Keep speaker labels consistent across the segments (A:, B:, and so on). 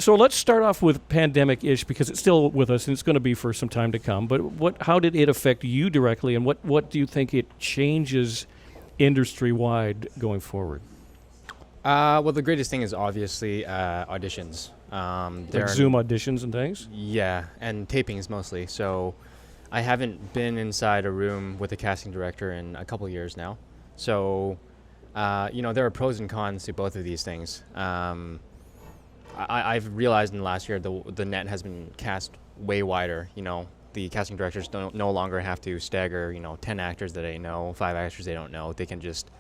A: So let's start off with pandemic-ish because it's still with us and it's going to be for some time to come. But how did it affect you directly, and what do you think it changes industry-wide going forward?
B: Well, the greatest thing is obviously auditions.
A: Like Zoom auditions and things?
B: Yeah, and tapings mostly. So I haven't been inside a room with a casting director in a couple years now. So, there are pros and cons to both of these things. I've realized in the last year the net has been cast way wider. The casting directors don't no longer have to stagger, 10 actors that they know, 5 actors they don't know. They can just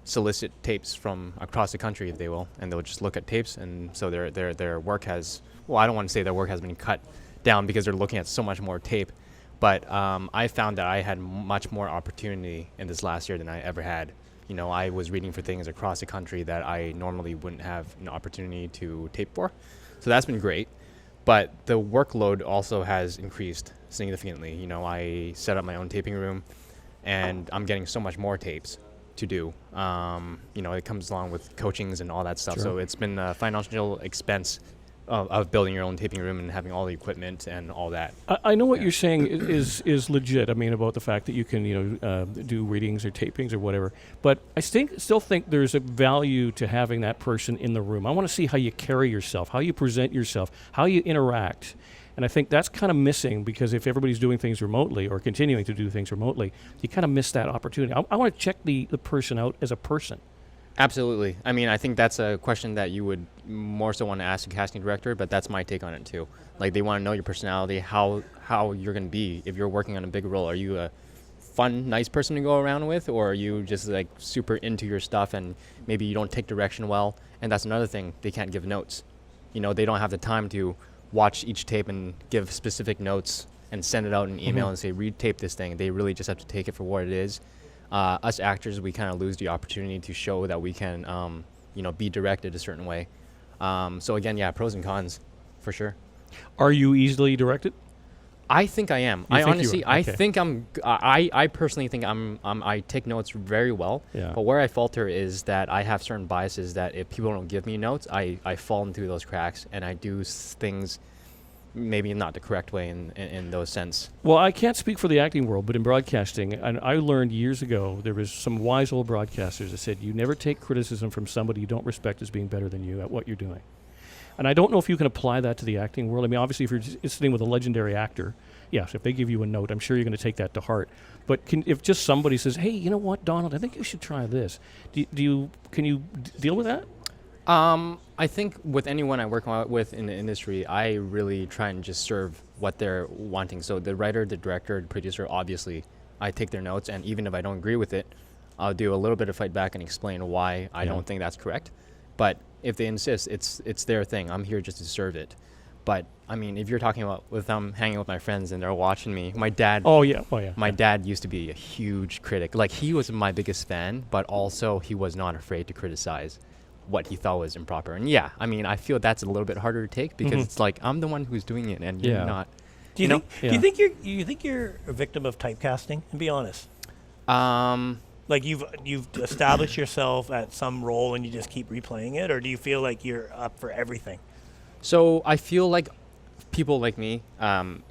B: solicit tapes from across the country, if they will, and they'll just look at tapes, and so their work has, well, I don't want to say their work has been cut down because they're looking at so much more tape, but I found that I had much more opportunity in this last year than I ever had. I was reading for things across the country that I normally wouldn't have an opportunity to tape for, so that's been great. But the workload also has increased significantly. I set up my own taping room, and I'm getting so much more tapes to do. It comes along with coachings and all that stuff.
A: Sure.
B: So it's been a financial expense of building your own taping room and having all the equipment and all that.
A: I know what you're saying is legit. I mean, about the fact that you can do readings or tapings or whatever. But I still think there's a value to having that person in the room. I want to see how you carry yourself, how you present yourself, how you interact. And I think that's kind of missing because if everybody's doing things remotely or continuing to do things remotely, you kind of miss that opportunity. I want to check the person out as a person.
B: Absolutely. I mean, I think that's a question that you would more so want to ask a casting director, but that's my take on it too. Like, they want to know your personality, how you're going to be if you're working on a big role. Are you a fun, nice person to go around with, or are you just like super into your stuff and maybe you don't take direction well? And that's another thing, they can't give notes. They don't have the time to watch each tape and give specific notes and send it out in an email and say, retape this thing. They really just have to take it for what it is. Us actors, we kind of lose the opportunity to show that we can, be directed a certain way. So again, yeah, pros and cons, for sure.
A: Are you easily directed?
B: I think I am.
A: You
B: I
A: think you
B: honestly,
A: are?
B: I
A: Okay.
B: think I personally think I take notes very well.
A: Yeah.
B: But where I falter is that I have certain biases that if people don't give me notes, I fall into those cracks and I do things maybe not the correct way in those sense.
A: Well, I can't speak for the acting world, but in broadcasting, and I learned years ago, there was some wise old broadcasters that said, you never take criticism from somebody you don't respect as being better than you at what you're doing. And I don't know if you can apply that to the acting world. I mean, obviously, if you're sitting with a legendary actor, yes, if they give you a note, I'm sure you're going to take that to heart. But if just somebody says, hey, you know what, Donald, I think you should try this, can you deal with that?
B: I think with anyone I work with in the industry, I really try and just serve what they're wanting. So the writer, the director, the producer, obviously, I take their notes, and even if I don't agree with it, I'll do a little bit of fight back and explain why I don't think that's correct. But if they insist, it's their thing. I'm here just to serve it. But I mean, if you're talking about with them hanging with my friends and they're watching me, my dad.
A: Oh yeah.
B: My dad used to be a huge critic. Like, he was my biggest fan, but also he was not afraid to criticize what he thought was improper. And yeah, I mean, I feel that's a little bit harder to take because it's like I'm the one who's doing it and you're not.
C: Do you think you're a victim of typecasting? And be honest. Like you've established yourself at some role and you just keep replaying it, or do you feel like you're up for everything?
B: So I feel like people like me,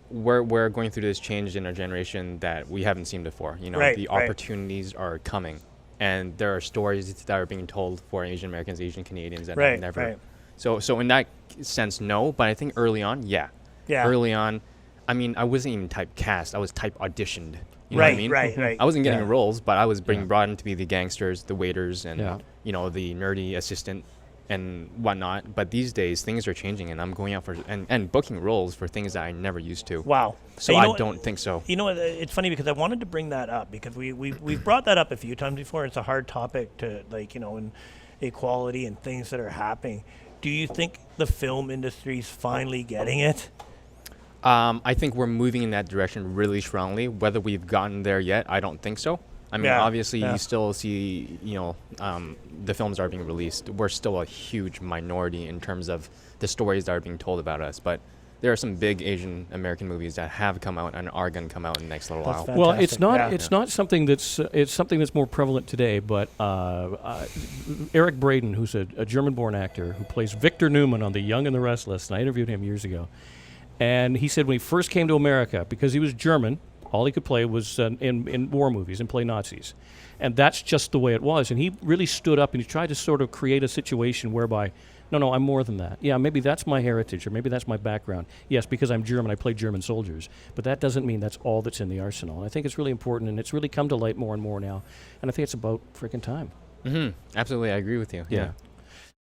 B: we're going through this change in our generation that we haven't seen before. The opportunities are coming, and there are stories that are being told for Asian Americans, Asian Canadians, and never.
C: Right.
B: So in that sense, no. But I think early on, yeah. Early on, I mean, I wasn't even typecast. I was type auditioned. You know what I mean?
C: Right.
B: I wasn't getting roles, but I was being brought in to be the gangsters, the waiters, and the nerdy assistant and whatnot. But these days, things are changing, and I'm going out for and booking roles for things that I never used to.
C: Wow.
B: So I don't think so.
C: You know what? It's funny because I wanted to bring that up because we've brought that up a few times before. It's a hard topic to in equality and things that are happening. Do you think the film industry's finally getting it?
B: I think we're moving in that direction really strongly. Whether we've gotten there yet, I don't think so. I mean, obviously, you still see, the films that are being released. We're still a huge minority in terms of the stories that are being told about us. But there are some big Asian American movies that have come out and are going to come out in the next little
C: That's
B: while.
A: Well,
C: fantastic.
A: it's not.
C: Yeah.
A: It's not something that's. It's something that's more prevalent today. But Eric Braeden, who's a German-born actor who plays Victor Newman on The Young and the Restless, and I interviewed him years ago, and he said when he first came to America, because he was German, all he could play was in war movies and play Nazis, and that's just the way it was. And he really stood up and he tried to sort of create a situation whereby, no, I'm more than that. Yeah, maybe that's my heritage or maybe that's my background. Yes, because I'm German, I play German soldiers. But that doesn't mean that's all that's in the arsenal. And I think it's really important, and it's really come to light more and more now. And I think it's about freaking time.
B: Absolutely, I agree with you.
A: Yeah.